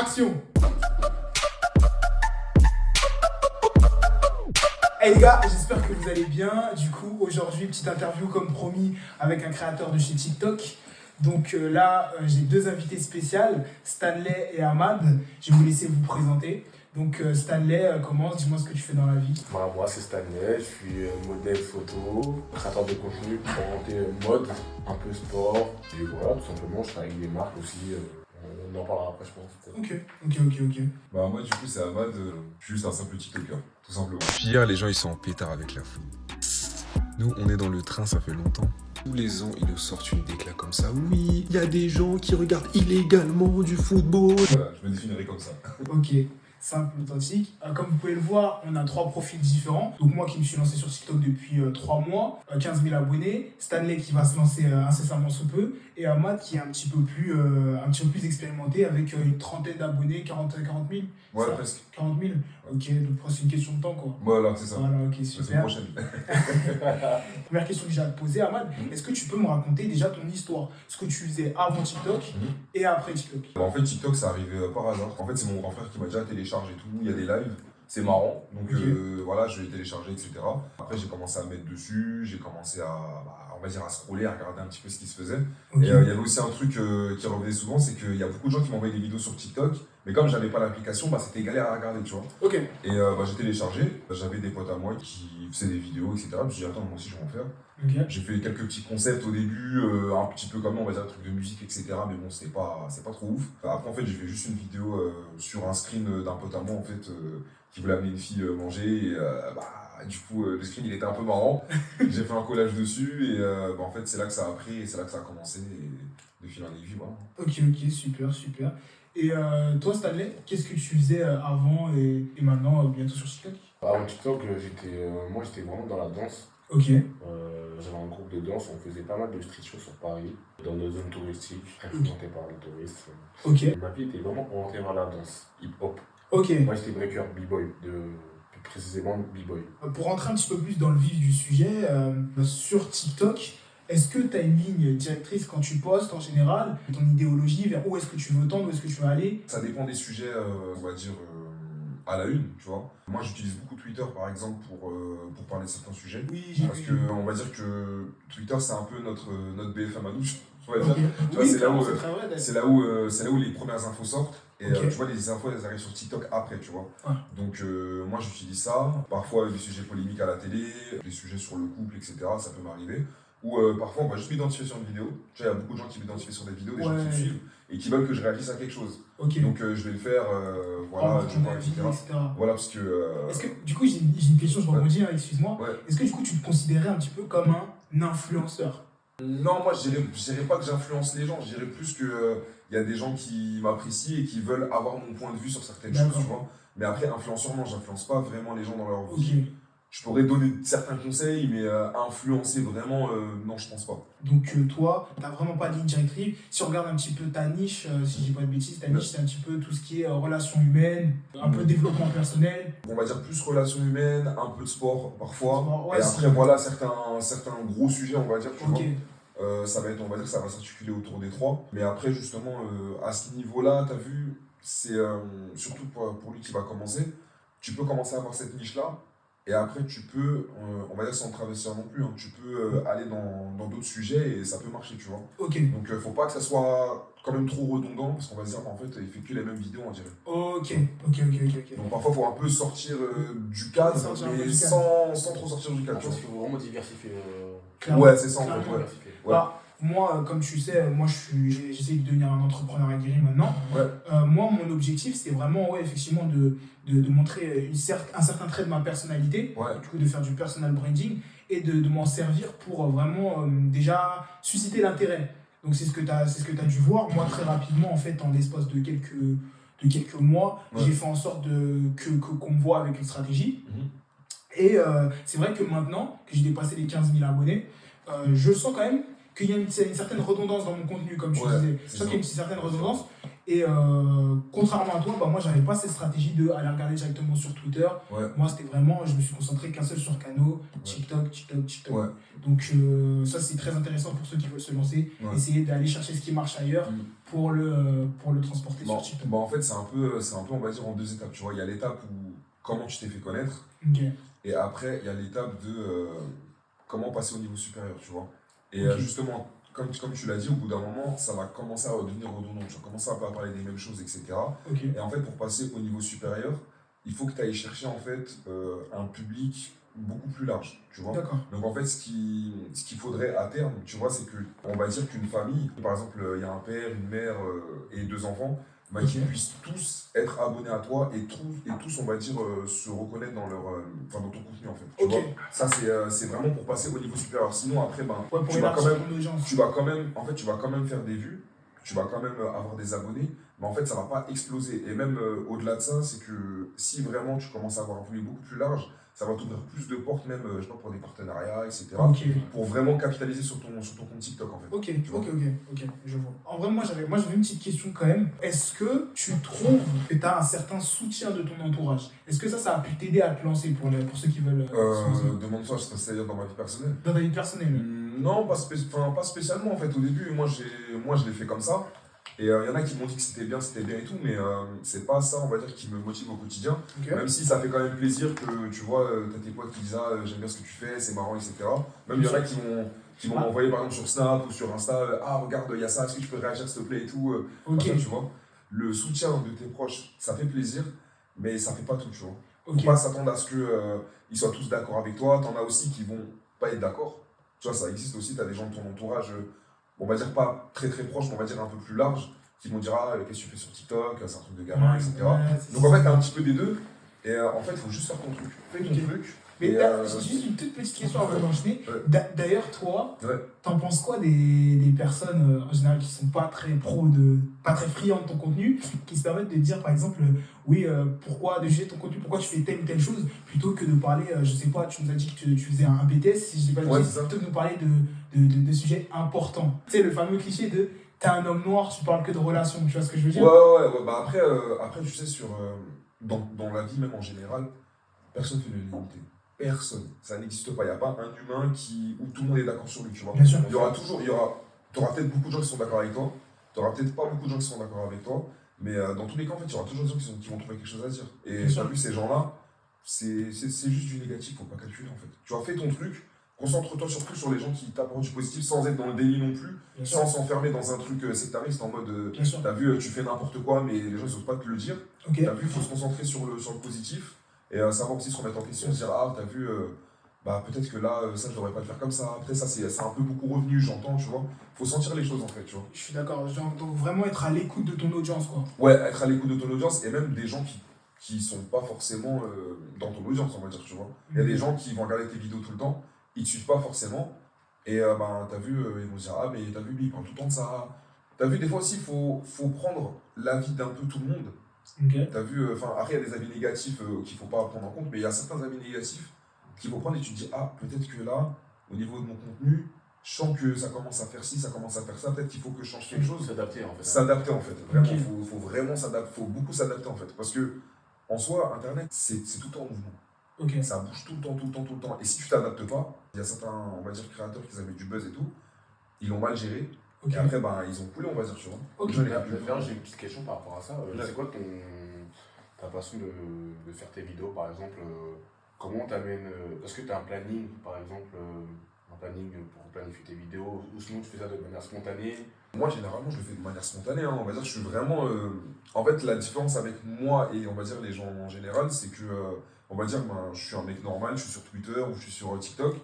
Action. Hey les gars, j'espère que vous allez bien. Du coup, aujourd'hui, petite interview comme promis avec un créateur de chez TikTok. Donc là, j'ai deux invités spéciaux, Stanley et Ahmad. Je vais vous laisser vous présenter. Donc Stanley, commence, dis-moi ce que tu fais dans la vie. Bah, moi c'est Stanley, je suis modèle photo, créateur de contenu pour orienter mode, un peu sport. Et voilà, tout simplement, je travaille avec des marques aussi. On en parlera après, je pense. Ok. Bah moi du coup c'est Ahmad, je suis juste un simple TikToker, tout simplement. Hier, les gens ils sont en pétard avec la foot. Nous, on est dans le train, ça fait longtemps. Tous les ans, ils nous sortent une décla comme ça. Oui, il y a des gens qui regardent illégalement du football. Voilà, je me définirais comme ça. Ok, simple, authentique. Comme vous pouvez le voir, on a trois profils différents. Donc moi qui me suis lancé sur TikTok depuis 3 mois, 15 000 abonnés. Stanley qui va se lancer incessamment sous peu. Et Ahmad qui est un petit peu plus expérimenté avec une trentaine d'abonnés, 40 000. Ouais, Ça, presque. 40 000. Ok, donc c'est une question de temps quoi. Voilà, c'est ça. Voilà, ok, La semaine super. prochaine. Première question que j'ai à te poser, Ahmad, est-ce que tu peux me raconter déjà ton histoire, ce que tu faisais avant TikTok et après TikTok? Bah, en fait TikTok c'est arrivé par hasard. En fait c'est mon grand frère qui m'a déjà téléchargé et tout, il y a des lives. C'est marrant, donc Ok. voilà, je l'ai téléchargé, etc. Après, j'ai commencé à me mettre dessus, j'ai commencé on va dire, à scroller, à regarder un petit peu ce qui se faisait. Ok. Et il y avait aussi un truc qui revenait souvent, c'est qu'il y a beaucoup de gens qui m'envoyaient des vidéos sur TikTok, mais comme j'avais pas l'application, bah, c'était galère à regarder, tu vois. Ok. Et j'ai téléchargé, j'avais des potes à moi qui faisaient des vidéos, etc. Je me suis dit, attends, moi aussi je vais en faire. Ok. J'ai fait quelques petits concepts au début, un petit peu comme on va dire, des trucs de musique, etc. Mais bon, c'est pas trop ouf. Après, en fait, j'ai fait juste une vidéo sur un screen d'un pote à moi, en fait, qui voulait amener une fille manger. Et du coup, le screen, il était un peu marrant. J'ai fait un collage dessus et en fait, c'est là que ça a pris et c'est là que ça a commencé. Et de fil en aiguille, voilà. Ok, super. Et toi, Stanley, qu'est-ce que tu faisais avant et maintenant, bientôt sur TikTok? Avant TikTok, moi j'étais vraiment dans la danse. Ok. J'avais un groupe de danse, on faisait pas mal de street shows sur Paris, dans nos zones touristiques, très fréquentées par les touristes. Ok. Et ma vie était vraiment orientée vers la danse, hip-hop. Ok. Moi j'étais breaker, b-boy, plus précisément b-boy. Pour rentrer un petit peu plus dans le vif du sujet, sur TikTok, est-ce que tu as une ligne directrice quand tu postes en général, ton idéologie, vers où est-ce que tu veux tendre, où est-ce que tu veux aller? Ça dépend des sujets, on va dire, à la une, tu vois. Moi, j'utilise beaucoup Twitter, par exemple, pour parler de certains sujets. Oui, j'ai Parce vu. que on va dire que Twitter, c'est un peu notre BFM à nous, on va dire. Ok. Tu vois, Oui, c'est là où- c'est très vrai. C'est là où les premières infos sortent. Et Ok. tu vois, les infos, elles arrivent sur TikTok après, tu vois. Ouais. Donc, moi, j'utilise ça. Parfois, des sujets polémiques à la télé, des sujets sur le couple, etc. Ça peut m'arriver. Ou parfois, on va juste m'identifier sur une vidéo. Tu vois, il y a beaucoup de gens qui m'identifient sur des vidéos, des gens qui me suivent et qui veulent que je réagisse à quelque chose. Ok. Donc, je vais le faire, voilà, Avoir tu ton vois, avis, etc. etc. Voilà, parce que. Est-ce que, du coup, j'ai une question, je rebondis, hein, excuse-moi. Ouais. Est-ce que, du coup, tu te considérais un petit peu comme un influenceur? Non, moi je dirais pas que j'influence les gens, je dirais plus que y a des gens qui m'apprécient et qui veulent avoir mon point de vue sur certaines choses, D'accord. tu vois. Mais après, influenceur, non, j'influence pas vraiment les gens dans leur Ok. vie. Je pourrais donner certains conseils, mais influencer vraiment, non, je pense pas. Donc, toi, t'as vraiment pas de ligne directrice. Si on regarde un petit peu ta niche, si je dis pas de bêtises, ta niche, c'est un petit peu tout ce qui est relations humaines, un peu développement personnel. On va dire plus relations humaines, un peu de sport parfois. Sport, ouais, et c'est- après, voilà, certains gros sujets, on va dire, tu Ok. vois. Ça va être, on va dire, ça va s'articuler autour des trois. Mais après, justement, à ce niveau-là, tu as vu, c'est surtout pour lui qui va commencer, tu peux commencer à avoir cette niche-là. Et après, tu peux, on va dire sans travestir non plus, hein, tu peux aller dans d'autres sujets et ça peut marcher, tu vois. Ok. Donc, faut pas que ça soit quand même trop redondant parce qu'on va se dire, bah, en fait, il fait que les mêmes vidéos, on dirait. Ok. Donc, parfois, il faut un peu sortir du cadre, Sortir un peu mais du cadre. sans trop sortir du cadre. Je pense qu'il faut vraiment diversifier. Clairement. Ouais, c'est ça en fait. Clairement. Ouais. Ouais. Bah, moi, comme tu sais, j'essaie de devenir un entrepreneur aguerri maintenant. Ouais. Moi, mon objectif, c'était vraiment, ouais, effectivement, de montrer un certain trait de ma personnalité, Ouais. du coup, de faire du personal branding et de m'en servir pour vraiment déjà susciter l'intérêt. Donc, c'est ce que tu as dû voir. Moi, très rapidement, en fait, en l'espace de quelques mois, Ouais. j'ai fait en sorte qu'on me voit avec une stratégie. Mhm. Et c'est vrai que maintenant que j'ai dépassé les 15 000 abonnés, je sens quand même qu'il y a une certaine redondance dans mon contenu, comme tu Ouais, disais. Je c'est sens qu'il y a une ça. certaine redondance. Et contrairement à toi, bah, moi, j'avais pas cette stratégie d'aller regarder directement sur Twitter. Ouais. Moi, c'était vraiment, je me suis concentré qu'un seul sur canaux, TikTok. Ouais. Donc, ça, c'est très intéressant pour ceux qui veulent se lancer. Ouais. Essayer d'aller chercher ce qui marche ailleurs Mm. pour le transporter sur TikTok? En fait, c'est un peu, on va dire, en deux étapes. Tu vois, il y a l'étape où comment tu t'es fait connaître, Ok. et après, il y a l'étape de comment passer au niveau supérieur, tu vois. Et Ok. justement, comme tu l'as dit, au bout d'un moment, ça va commencer à devenir redondant. Tu vas commencer un peu à parler des mêmes choses, etc. Ok. Et en fait, pour passer au niveau supérieur, il faut que tu ailles chercher en fait un public beaucoup plus large, tu vois. D'accord. Donc en fait, ce qu'il faudrait à terme, tu vois, c'est que, on va dire qu'une famille, par exemple, il y a un père, une mère et deux enfants, bah, Ok. qu'ils puissent tous être abonnés à toi et tous, on va dire, se reconnaître dans dans ton contenu en fait. Tu Ok. vois, ça c'est vraiment pour passer au niveau supérieur. Sinon après, ben, Ouais, pour tu vas quand élargir même ton audience. tu vas quand même, en fait, tu vas quand même faire des vues, tu vas quand même avoir des abonnés, mais en fait, ça va pas exploser. Et même au-delà de ça, c'est que si vraiment tu commences à avoir un public beaucoup plus large, ça va t'ouvrir plus de portes, même je sais pas, pour des partenariats, etc. Ok. Pour vraiment capitaliser sur ton compte TikTok, en fait. Ok, Tu vois. ok, je vois. En vrai, moi j'avais une petite question quand même. Est-ce que tu trouves que tu as un certain soutien de ton entourage? Est-ce que ça a pu t'aider à te lancer pour ceux qui veulent se lancer Demande-toi, c'est-à-dire dans ma vie personnelle. dans ta vie personnelle? Non, pas spécialement en fait. Au début, moi je l'ai fait comme ça. Et il y en a qui m'ont dit que c'était bien et tout, mais c'est pas ça, on va dire, qui me motive au quotidien. Ok. Même si ça fait quand même plaisir que tu vois, t'as tes potes qui disent ah, j'aime bien ce que tu fais, c'est marrant, etc. Même il y en a qui vont m'envoyer par exemple sur Snap ou sur Insta, ah regarde, il y a ça, est-ce que tu peux réagir s'il te plaît et tout. Ok. Ça, tu vois. Le soutien de tes proches, ça fait plaisir, mais ça fait pas tout, tu vois. Ok. Faut pas s'attendre à ce qu'ils soient tous d'accord avec toi. T'en as aussi qui vont pas être d'accord. Tu vois, ça existe aussi, t'as des gens de ton entourage, on va dire pas très très proches, mais on va dire un peu plus large, qui vont dire ah, qu'est-ce que tu fais sur TikTok, c'est un truc de gamin, etc. Donc en fait, t'as un petit peu des deux, et en fait, il faut juste faire ton truc. Fais ton truc. Mais Et, j'ai juste une toute petite question avant d'enchaîner. Ouais. D'ailleurs, toi, Ouais. t'en penses quoi des personnes en général qui sont pas très pas très friandes de ton contenu, qui se permettent de dire par exemple, oui, pourquoi de juger ton contenu, pourquoi tu fais telle ou telle chose, plutôt que de parler, je sais pas, tu nous as dit que tu faisais un BTS, si je dis pas de Ouais, bêtises, c'est ça. plutôt que de nous parler de sujets importants. Tu sais, le fameux cliché de t'es un homme noir, tu parles que de relations, tu vois ce que je veux dire? Ouais. Bah après, tu sais, dans la vie même en général, personne ne fait l'unanimité. Personne. Ça n'existe pas. Il n'y a pas un humain où tout le monde est d'accord sur lui, tu vois. Bien sûr. T'auras peut-être beaucoup de gens qui sont d'accord avec toi, t'auras peut-être pas beaucoup de gens qui sont d'accord avec toi, mais dans tous les cas, en fait, il y aura toujours des gens qui vont trouver quelque chose à dire. Et Bien tu sûr. as vu, ces gens-là, c'est juste du négatif, faut pas calculer, en fait. Tu as fait ton truc, concentre-toi surtout sur les gens qui t'apportent du positif sans être dans le déni non plus, Bien sûr. sans s'enfermer dans un truc sectariste en mode Bien sûr. t'as vu, tu fais n'importe quoi, mais les gens ils osent pas te le dire. Ok. T'as vu, il faut se concentrer sur le positif et savoir aussi se remettre en question, se dire ah, t'as vu, bah peut-être que là, ça je devrais pas le faire comme ça, peut-être ça c'est un peu beaucoup revenu, j'entends, tu vois. Faut sentir les choses en fait, tu vois. Je suis d'accord. Genre, donc vraiment être à l'écoute de ton audience, quoi. Ouais, être à l'écoute de ton audience et même des gens qui sont pas forcément dans ton audience, on va dire, tu vois. Il y a des gens qui vont regarder tes vidéos tout le temps, ils te suivent pas forcément, et ben, t'as vu, ils vont se dire ah, mais t'as vu, lui, il parle tout le temps de ça. T'as vu, des fois aussi, faut prendre l'avis d'un peu tout le monde. Ok. T'as vu, après, il y a des avis négatifs qu'il faut pas prendre en compte, mais il y a certains avis négatifs qu'il faut prendre et tu te dis ah, peut-être que là, au niveau de mon contenu, je sens que ça commence à faire ci, ça commence à faire ça, peut-être qu'il faut que je change quelque chose. S'adapter en fait. S'adapter en fait, vraiment, Ok. faut vraiment s'adapter, faut beaucoup s'adapter en fait, parce que en soi, Internet, c'est tout le temps en mouvement. Ok. Ça bouge tout le temps. Et si tu t'adaptes pas, il y a certains, on va dire, créateurs qui avaient du buzz et tout, ils l'ont mal géré, Ok. et après, ben, ils ont coulé, on va dire, tu vois. Ok. Les gens, les D'ailleurs, j'ai une petite question par rapport à ça. Ouais. C'est quoi ta façon de faire tes vidéos, par exemple comment t'amènes. Est-ce que tu as un planning, par exemple, un planning pour planifier tes vidéos, ou sinon tu fais ça de manière spontanée? Moi, généralement, je le fais de manière spontanée, hein. On va dire, je suis vraiment. En fait, la différence avec moi et on va dire les gens en général, c'est que, on va dire, ben, je suis un mec normal, je suis sur Twitter ou je suis sur TikTok.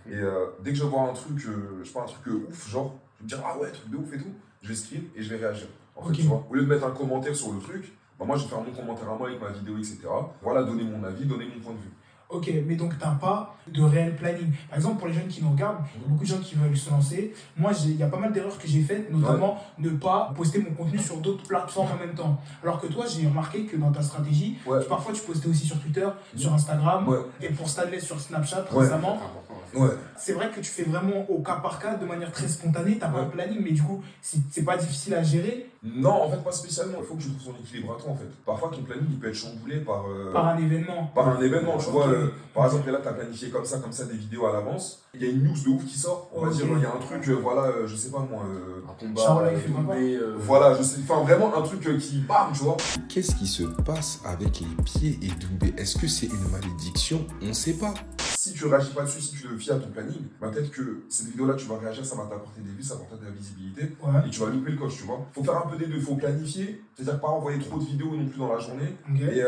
Et dès que je vois un truc, je sais pas, un truc ouf, genre, je vais me dire, ah ouais, truc de ouf et tout, je vais screen et je vais réagir. En fait, Ok. tu vois, au lieu de mettre un commentaire sur le truc, bah, moi, je vais faire mon commentaire à moi avec ma vidéo, etc. Voilà, donner mon avis, donner mon point de vue. Ok, mais donc t'as pas de réel planning. Par exemple, pour les jeunes qui nous regardent, il y a beaucoup de gens qui veulent se lancer. Moi, il y a pas mal d'erreurs que j'ai faites, notamment ne pas poster mon contenu sur d'autres plateformes en même temps. Alors que toi, j'ai remarqué que dans ta stratégie, Ouais. parfois tu postais aussi sur Twitter, sur Instagram, Ouais. et pour Stanley sur Snapchat Ouais. récemment. C'est important. Ouais. C'est vrai que tu fais vraiment au cas par cas, de manière très spontanée, t'as pas un planning, mais du coup, c'est pas difficile à gérer Non, en fait, pas spécialement. Il faut que tu trouves ton équilibre à toi, en fait. Parfois, ton planning, il peut être chamboulé par un événement. par un événement. Tu Ok. vois, par exemple, là, tu as planifié comme ça des vidéos à l'avance. Il y a une news de ouf qui sort. On va Ok. dire, il y a un truc, voilà, je sais pas moi. Un combat, Charles, il fait pas Doumbé, Voilà, je sais. Enfin, vraiment un truc qui bam, tu vois. Qu'est-ce qui se passe avec les pieds et Doumbé? Est-ce que c'est une malédiction? On sait pas. Si tu réagis pas dessus, si tu te fies à ton planning, bah peut-être que cette vidéo-là, tu vas réagir, ça va t'apporter des vues, ça va t'apporter de la visibilité. Ouais. Et tu vas louper le coche, tu vois. Faut faire un peu des deux, faut planifier, c'est-à-dire pas envoyer trop de vidéos non plus dans la journée. Ok. Et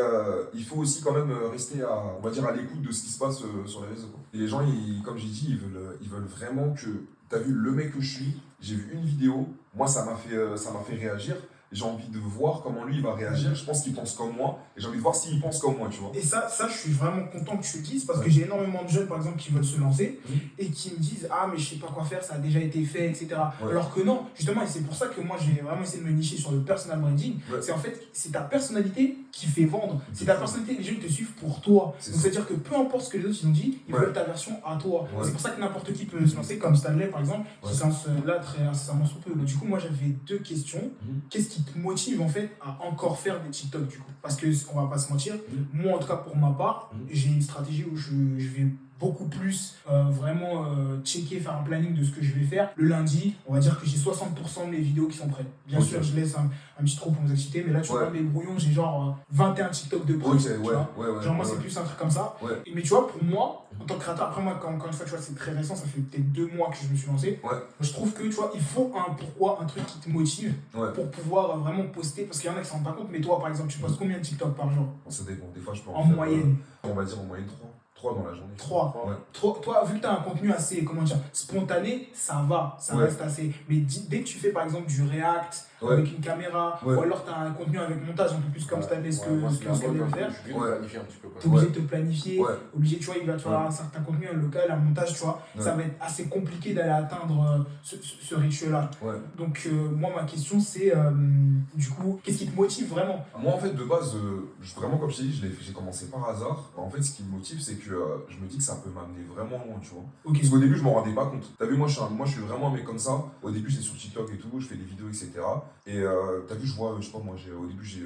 il faut aussi quand même rester on va dire, à l'écoute de ce qui se passe sur les réseaux. Et les gens, comme j'ai dit, ils veulent vraiment que. T'as vu le mec que je suis, j'ai vu une vidéo, moi ça m'a fait réagir. J'ai envie de voir comment lui il va réagir. Je pense qu'il pense comme moi. Et j'ai envie de voir s'il pense comme moi, tu vois. Et ça, je suis vraiment content que tu le dises parce que j'ai énormément de jeunes, par exemple, qui veulent se lancer et qui me disent ah, mais je sais pas quoi faire, ça a déjà été fait, etc. Ouais. Alors que non, justement, et c'est pour ça que moi j'ai vraiment essayé de me nicher sur le personal branding. Ouais. C'est en fait, c'est ta personnalité qui fait vendre. C'est ta personnalité, les gens te suivent pour toi. C'est Donc ça. c'est-à-dire que peu importe ce que les autres ils ont dit, ils Ouais. veulent ta version à toi. Ouais. C'est pour ça que n'importe qui peut se lancer, comme Stanley par exemple, Ouais. qui se lance là très incessamment sous peu. Du coup, moi j'avais deux questions. Qu'est-ce qui te motive en fait à encore faire des TikTok du coup? Parce que on va pas se mentir, moi en tout cas pour ma part, j'ai une stratégie où je vais beaucoup plus vraiment checker, faire un planning de ce que je vais faire. Le lundi, on va dire que j'ai 60% de mes vidéos qui sont prêtes. Bien sûr, je laisse un petit trou pour vous exciter, mais là tu vois mes brouillons, j'ai genre 21 TikTok de près. Ok, tu vois. ouais. Genre moi c'est plus un truc comme ça. Ouais. Mais tu vois, pour moi, en tant que créateur, après moi encore une fois, tu vois, c'est très récent, ça fait peut-être 2 mois que je me suis lancé. Ouais. Je trouve que tu vois, il faut un pourquoi, un truc qui te motive pour pouvoir vraiment poster. Parce qu'il y en a qui s'en rendent pas compte, mais toi par exemple, tu postes combien de TikTok par jour? Ça dépend. Des fois, je peux En faire, moyenne. on va dire en moyenne 3. 3 dans la journée. 3. Ouais. Toi, vu que tu as un contenu assez, comment dire, spontané, ça va, ça reste assez. Mais dès que tu fais par exemple du React avec une caméra, ou alors tu as un contenu avec montage un peu plus comme Stanley, ce qu'elle veut faire, je vais planifier un petit peu. tu es obligé de te planifier, Ouais. obligé, tu vois, il va te falloir un certain contenu, un local, un montage, tu vois. Ça va être assez compliqué d'aller atteindre ce rituel-là. Ouais. Donc, moi, ma question, c'est du coup, qu'est-ce qui te motive vraiment? Moi, en fait, de base, vraiment, comme je t'ai dit, j'ai commencé par hasard. En fait, ce qui me motive, c'est que je me dis que ça peut m'amener vraiment loin, tu vois. Ok. Parce qu'au début, je m'en rendais pas compte. T'as vu, moi, je suis vraiment un mec comme ça. Au début, c'est sur TikTok et tout, je fais des vidéos, etc. Et t'as vu, je vois, je sais pas, moi, au début, j'ai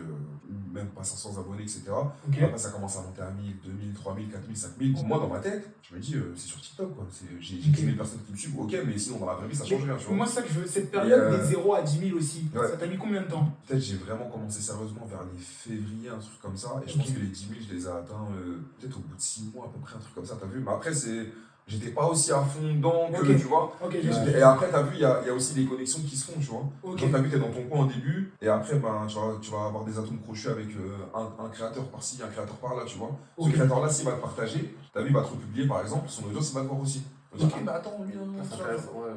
même pas 500 abonnés, etc. Ok. Après, ça commence à monter à 1000, 2000, 3000, 4000, 5000. Moi, dans ma tête, je me dis, c'est sur TikTok, quoi. J'ai 10 000 personnes qui me suivent, ok, mais sinon, dans la vraie vie, ça change rien, tu vois. Moi, ça que je veux, cette période des 0 à 10 000 aussi, Ouais. ça t'a mis combien de temps? Peut-être j'ai vraiment commencé sérieusement vers les février, un truc comme ça. Et je pense que les 10 000, je les ai atteints peut-être au bout de 6 mois à peu près, un truc comme ça, t'as vu. Mais après, j'étais pas aussi à fond dedans que, tu vois. Et après, t'as vu, il y a aussi des connexions qui se font, tu vois. Genre, t'as vu, t'es dans ton coin au début. Et après, ben, tu vas avoir des atomes crochus avec un créateur par-ci, un créateur par-là, tu vois. Ce créateur-là, s'il va te partager, t'as vu, il va te republier, par exemple. Son audience, il va te voir aussi. Il va dire, ah, mais attends, lui,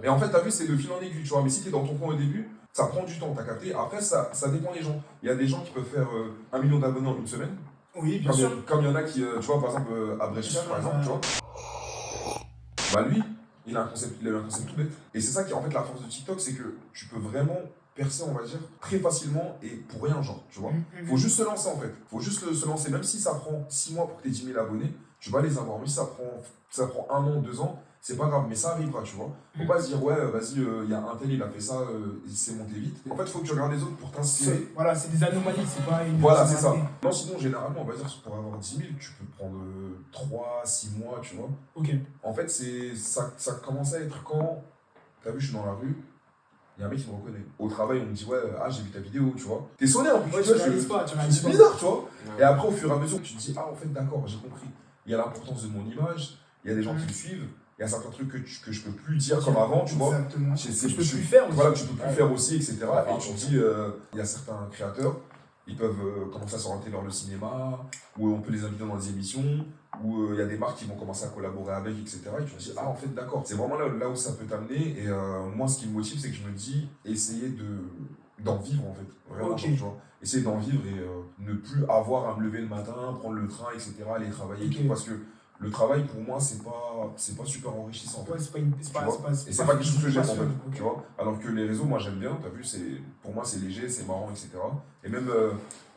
Et en fait, t'as vu, c'est de fil en aiguille, tu vois. Mais si t'es dans ton coin au début, ça prend du temps, t'as capté. Après, ça dépend des gens. Il y a des gens qui peuvent faire 1 million d'abonnés en une semaine. Oui, bien sûr. Comme il y en a qui, tu vois, par exemple, Abrecher, par exemple, tu vois. Bah lui, il a un concept tout bête. Et c'est ça qui est en fait la force de TikTok, c'est que tu peux vraiment percer, on va dire, très facilement et pour rien, genre, tu vois. Faut juste se lancer, en fait. Faut juste se lancer. Même si ça prend 6 mois pour que tu aies 10 000 abonnés, tu vas les avoir. Même si ça prend 1 an, 2 ans, c'est pas grave, mais ça arrivera, tu vois. Faut pas se dire, ouais, vas-y, il y a un tel, il a fait ça, il s'est monté vite. En fait, faut que tu regardes les autres pour t'inspirer. Voilà, c'est des anomalies, c'est pas une. Voilà, c'est ça. Non, sinon, généralement, on va dire, pour avoir 10 000, tu peux prendre 3, 6 mois, tu vois. Ok. En fait, ça commençait à être quand, t'as vu, je suis dans la rue, il y a un mec qui me reconnaît. Au travail, on me dit, ouais, j'ai vu ta vidéo, tu vois. T'es sonné en plus, Ouais, tu réalises pas, tu réalises c'est pas. bizarre, tu vois. Et après, au fur et à mesure, tu te dis, en fait, d'accord, j'ai compris. Il y a l'importance de mon image, il y a des gens qui me suivent, il y a certains trucs que je peux plus dire comme avant, tu vois. Exactement. Je peux plus faire aussi. Voilà, que tu peux plus faire aussi, etc. Et tu te dis, il y a certains créateurs, ils peuvent commencer à s'orienter vers le cinéma, ou on peut les inviter dans des émissions, ou il y a des marques qui vont commencer à collaborer avec, etc. Et tu te dis, en fait, d'accord. C'est vraiment là où ça peut t'amener. Et moi, ce qui me motive, c'est que je me dis, essayer d'en vivre, en fait. Vraiment, tu vois. Essayer d'en vivre et ne plus avoir à me lever le matin, prendre le train, etc., aller travailler et tout. Parce que le travail pour moi c'est pas super enrichissant en fait. Ouais, c'est pas une. Tu vois, et c'est pas quelque chose que j'aime en fait, tu vois. Alors que les réseaux, moi j'aime bien, t'as vu, pour moi c'est léger, c'est marrant, etc. Et même,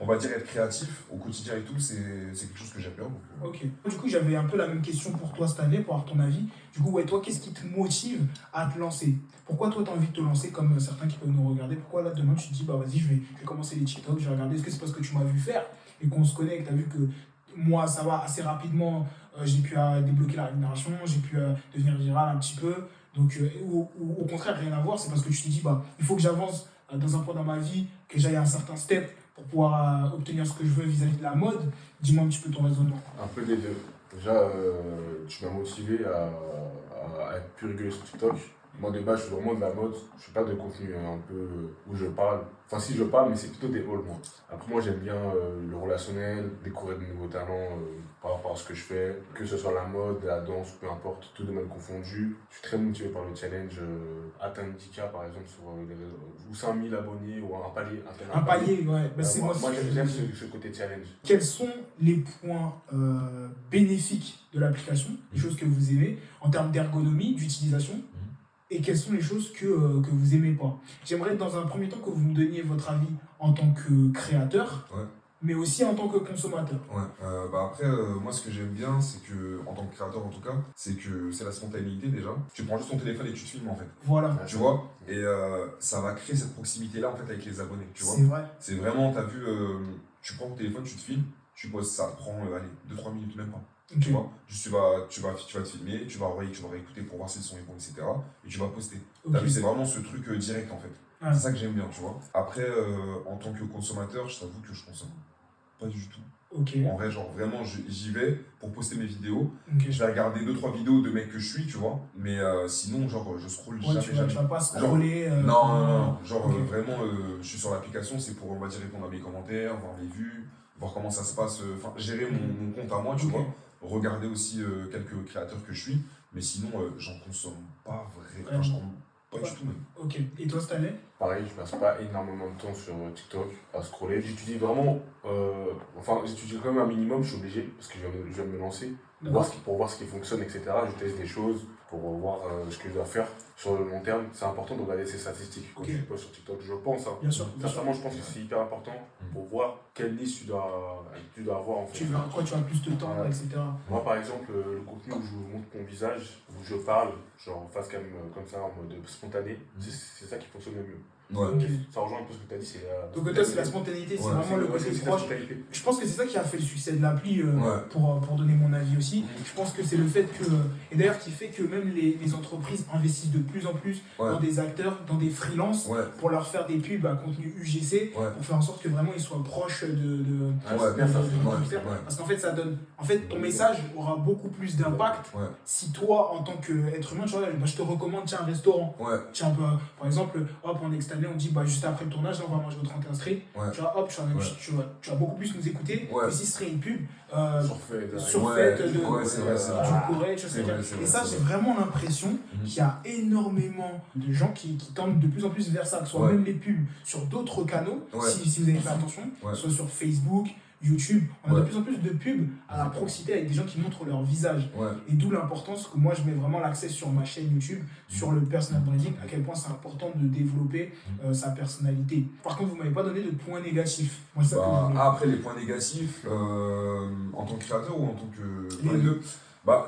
on va dire être créatif au quotidien et tout, c'est quelque chose que j'aime bien. Donc, Ok. Du coup, j'avais un peu la même question pour toi cette année, pour avoir ton avis. Du coup, ouais, toi, qu'est-ce qui te motive à te lancer? Pourquoi toi, tu as envie de te lancer comme certains qui peuvent nous regarder? Pourquoi là, demain, tu te dis, bah vas-y, je vais commencer les TikTok, je vais regarder. Est-ce que c'est parce que tu m'as vu faire et qu'on se connaît, que tu as vu que moi, ça va assez rapidement, j'ai pu débloquer la rémunération, j'ai pu devenir viral un petit peu. Donc, ou au contraire, rien à voir, c'est parce que tu te dis, bah, il faut que j'avance dans un point dans ma vie, que j'aille à un certain step pour pouvoir obtenir ce que je veux vis-à-vis de la mode. Dis-moi un petit peu ton raisonnement. Un peu des deux. Déjà, tu m'as motivé à être plus régulier sur TikTok. Moi, de base, je suis vraiment de la mode. Je fais pas de contenu un peu où je parle. Enfin, si je parle, mais c'est plutôt des hauls, moi. Après, moi, j'aime bien le relationnel, découvrir de nouveaux talents par rapport à ce que je fais. Que ce soit la mode, la danse, peu importe, tout domaine confondu. Je suis très motivé par le challenge. Atteindre 10K, par exemple, sur les réseaux. Ou 5000 abonnés, ou un palier. Un palier, ouais. Bah, c'est moi, moi, j'aime ce côté challenge. Quels sont les points bénéfiques de l'application, les choses que vous aimez, en termes d'ergonomie, d'utilisation, et quelles sont les choses que vous aimez pas? J'aimerais dans un premier temps que vous me donniez votre avis en tant que créateur, Ouais. mais aussi en tant que consommateur. Ouais, après, moi ce que j'aime bien, c'est que, en tant que créateur en tout cas, c'est que c'est la spontanéité déjà. Tu prends juste ton téléphone et tu te filmes en fait. Voilà. Tu vois, et ça va créer cette proximité-là en fait avec les abonnés, tu vois. C'est vrai. C'est vraiment, t'as vu, tu prends ton téléphone, tu te filmes, tu poses ça, prend, allez, 2-3 minutes même pas. Ok. Tu vois, juste tu vas te filmer, tu vas réécouter pour voir si le son est bon, etc. Et tu vas poster. Ok. T'as vu, c'est vraiment ce truc direct en fait. Ouais. C'est ça que j'aime bien, tu vois. Après, en tant que consommateur, je t'avoue que je consomme pas du tout. Ok. En vrai, genre vraiment, j'y vais pour poster mes vidéos. Ok. Je vais regarder 2-3 vidéos de mecs que je suis, tu vois. Mais sinon, genre, je scroll Ouais, jamais. tu vas pas scroller. Non. Genre, ok. vraiment, je suis sur l'application, c'est pour, on va dire, répondre à mes commentaires, voir mes vues, voir comment ça se passe. Enfin, gérer mon compte à moi, tu Ok. vois. Regarder aussi quelques créateurs que je suis. Mais sinon, j'en consomme pas vraiment. Enfin, j'en pas du tout même. Ok. Et toi, Stanley? Pareil, je passe pas énormément de temps sur TikTok à scroller. J'utilise vraiment, j'utilise quand même un minimum, je suis obligé, parce que je viens de me lancer, pour voir ce qui fonctionne, etc. Je teste des choses pour voir ce que je dois faire sur le long terme. C'est important de regarder ces statistiques quand Ok. tu postes sur TikTok, je pense. Hein. Bien sûr. Sincèrement, je pense que c'est hyper important pour voir quelle liste tu dois avoir en fait. Tu verras quoi, tu as plus de temps, Ouais. etc. Moi, par exemple, le contenu où je vous montre mon visage, où je parle, genre face cam comme ça, en mode spontané, c'est ça qui fonctionne le mieux. Ouais. Ok. Ça rejoint un peu ce que tu as dit, c'est Donc toi, c'est la spontanéité, c'est Ouais, vraiment le côté c'est la proche. spontanéité. Je pense que c'est ça qui a fait le succès de l'appli, Ouais. pour donner mon avis aussi. Je pense que c'est le fait que, et d'ailleurs qui fait que même les entreprises investissent de plus en plus Ouais. dans des acteurs, dans des freelances, Ouais. pour leur faire des pubs à contenu UGC, Ouais. pour faire en sorte que vraiment ils soient proches de Ouais, bien ça. ouais. parce qu'en fait ça donne, en fait ton message aura beaucoup plus d'impact Ouais. si toi en tant qu'être humain tu vois, bah, je te recommande tiens un restaurant. Ouais. Tiens, par exemple, hop, en externe, on dit bah, juste après le tournage, là, on va manger au 31 Street. Ouais. Tu vois, hop, Ouais. tu vas beaucoup plus nous écouter Ouais. que si ce serait une pub Surfait. surfaite de Ouais, c'est vrai, c'est vrai. du Corée, tu vois ce que je veux C'est dire. vrai, c'est Et vrai, ça, c'est j'ai vrai. vraiment l'impression qu'il y a énormément de gens qui tendent de plus en plus vers ça, que ce soit Ouais. même les pubs sur d'autres canaux, Ouais. si vous avez fait attention, Ouais. soit sur Facebook, YouTube, on a Ouais. de plus en plus de pubs à la proximité avec des gens qui montrent leur visage. Ouais. Et d'où l'importance que moi je mets vraiment l'accès sur ma chaîne YouTube, sur le personal branding, à quel point c'est important de développer sa personnalité. Par contre, vous m'avez pas donné de points négatifs. Moi, c'est ça que je voulais. Après, les points négatifs, en tant que créateur ou en tant que. Les Les deux.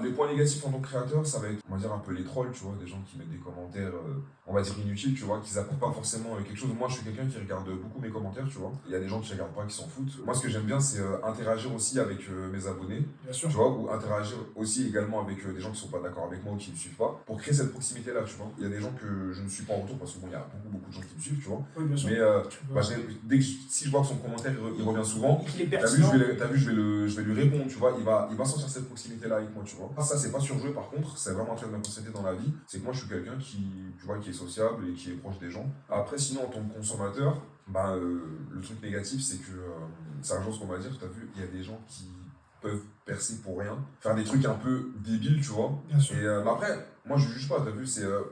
Les points négatifs en tant que créateur, ça va être, on va dire, un peu les trolls, tu vois, des gens qui mettent des commentaires, on va dire, inutiles, tu vois, qui n'apportent pas forcément quelque chose. Moi, je suis quelqu'un qui regarde beaucoup mes commentaires, tu vois. Il y a des gens qui ne regardent pas, qui s'en foutent. Moi, ce que j'aime bien, c'est interagir aussi avec mes abonnés, Bien sûr. tu vois, ou interagir aussi également avec des gens qui ne sont pas d'accord avec moi ou qui ne me suivent pas, pour créer cette proximité-là, tu vois. Il y a des gens que je ne suis pas en retour, parce que bon, il y a beaucoup de gens qui me suivent, tu vois. Oui, bien sûr. Mais si je vois que son commentaire il revient souvent, Il est t'as vu, pertinent. je vais lui répondre, tu vois, il va sentir cette proximité-là avec moi, tu vois. Ça, c'est pas surjoué, par contre, c'est vraiment un trait de ma personnalité dans la vie, c'est que moi, je suis quelqu'un qui est sociable et qui est proche des gens. Après, sinon, en tant que consommateur, le truc négatif, c'est que, c'est un jour ce qu'on va dire, t'as vu, il y a des gens qui peuvent percer pour rien, faire des trucs un peu débiles, tu vois. Bien sûr. Et après, moi je juge pas, t'as vu,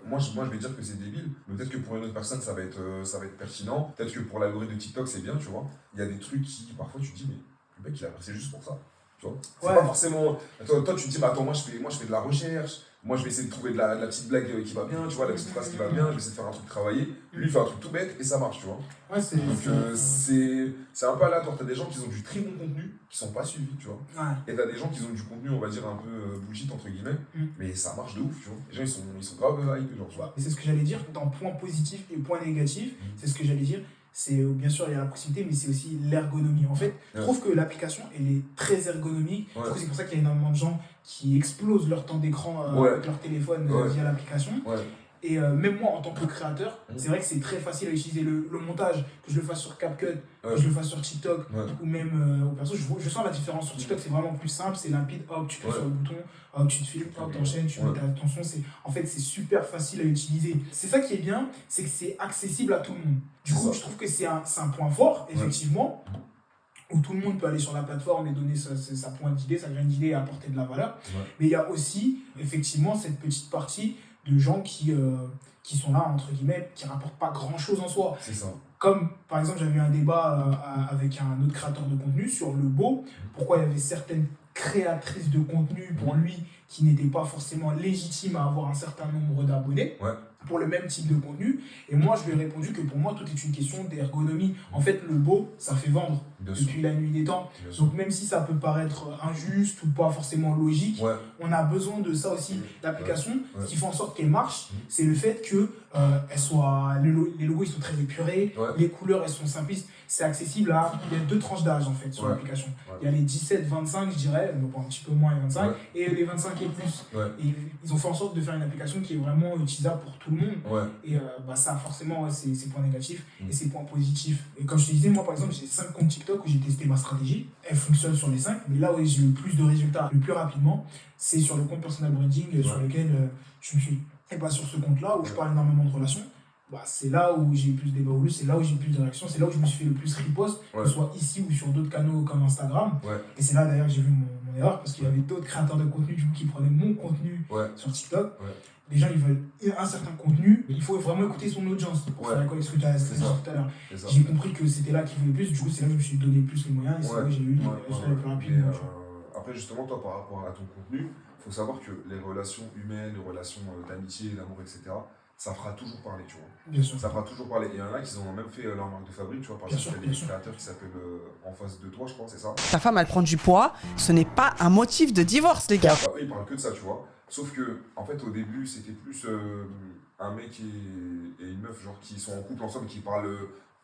moi je vais dire que c'est débile, mais peut-être que pour une autre personne ça va être pertinent, peut-être que pour l'algorithme de TikTok c'est bien, tu vois. Il y a des trucs qui, parfois tu te dis, mais le mec il a percé juste pour ça. Tu vois, c'est Ouais. pas forcément. Toi, tu te dis, bah attends, moi je fais de la recherche, moi je vais essayer de trouver de la petite blague qui va bien, tu vois, la petite phrase qui va bien, je vais essayer de faire un truc travaillé. Lui, il fait un truc tout bête et ça marche, tu vois. Ouais, c'est. Donc c'est un peu aléatoire. T'as des gens qui ont du très bon contenu qui sont pas suivis, tu vois. Ouais. Et t'as des gens qui ont du contenu, on va dire, un peu bullshit, entre guillemets, Mm. mais ça marche de ouf, tu vois. Les gens, ils sont grave hype, genre, tu vois. Et c'est ce que j'allais dire, dans point positif et point négatif, c'est ce que j'allais dire, c'est bien sûr il y a la proximité, mais c'est aussi l'ergonomie. En fait, je trouve que l'application, elle est très ergonomique. Je trouve que c'est pour ça qu'il y a énormément de gens qui explosent leur temps d'écran avec leur téléphone via l'application. Ouais. Et même moi, en tant que créateur, c'est vrai que c'est très facile à utiliser le montage, que je le fasse sur CapCut, que je le fasse sur TikTok, ou même au perso. Je sens la différence sur TikTok, c'est vraiment plus simple, c'est limpide. Hop, tu cliques sur le bouton, hop, tu te filmes, hop, t'enchaînes, tu mets ta attention. En fait, c'est super facile à utiliser. C'est ça qui est bien, c'est que c'est accessible à tout le monde. Du coup, je trouve que c'est un point fort, effectivement. Où tout le monde peut aller sur la plateforme et donner sa pointe d'idée, sa graine d'idée et apporter de la valeur. Mais il y a aussi, effectivement, cette petite partie de gens qui sont là, entre guillemets, qui rapportent pas grand-chose en soi. C'est ça. Comme, par exemple, j'avais eu un débat avec un autre créateur de contenu sur le beau, pourquoi il y avait certaines créatrices de contenu, pour lui, qui n'étaient pas forcément légitimes à avoir un certain nombre d'abonnés. Pour le même type de contenu. Et moi, je lui ai répondu que pour moi, tout est une question d'ergonomie. En fait, le beau, ça fait vendre depuis la nuit des temps. Donc, même si ça peut paraître injuste ou pas forcément logique, on a besoin de ça aussi. L'application, ce qui fait en sorte qu'elle marche, c'est le fait que les logos, ils sont très épurés, les couleurs, elles sont simplistes. C'est accessible à... Il y a 2 tranches d'âge, en fait, sur l'application. Il y a les 17-25, je dirais, donc un petit peu moins les 25, et les 25 et plus. Et ils ont fait en sorte de faire une application qui est vraiment utilisable pour tout le monde. Et ça, forcément, c'est ses points négatifs et ses points positifs. Et comme je te disais, moi, par exemple, j'ai 5 comptes TikTok où j'ai testé ma stratégie. Elle fonctionne sur les 5, mais là où j'ai eu le plus de résultats le plus rapidement, c'est sur le compte personal branding sur lequel je me suis... Et sur ce compte-là, où je parle énormément de relations, c'est là où j'ai eu plus de débat, c'est là où j'ai eu plus de réactions, c'est là où je me suis fait le plus repost, que ce soit ici ou sur d'autres canaux comme Instagram. Et c'est là d'ailleurs que j'ai vu mon erreur, parce qu'il y avait d'autres créateurs de contenu du coup, qui prenaient mon contenu sur TikTok. Les gens, ils veulent un certain contenu, il faut vraiment écouter son audience pour faire quoi, ce que tu as dit tout à l'heure. J'ai compris que c'était là qu'il voulait plus, du coup c'est là que je me suis donné plus les moyens, et c'est là que j'ai eu les résultats les plus rapides. Après justement, toi par rapport à ton contenu, il faut savoir que les relations humaines, les relations d'amitié, d'amour, etc., ça fera toujours parler, tu vois. Bien sûr. Ça fera toujours parler. Et il y en a qui ont même fait leur marque de fabrique, tu vois. Par exemple, il y a des créateurs qui s'appellent En face de toi, je crois, c'est ça. Ta femme, elle prend du poids, ce n'est pas un motif de divorce, les gars. Eux, ils parlent que de ça, tu vois. Sauf que, en fait, au début, c'était plus un mec et une meuf, genre, qui sont en couple ensemble, qui parlent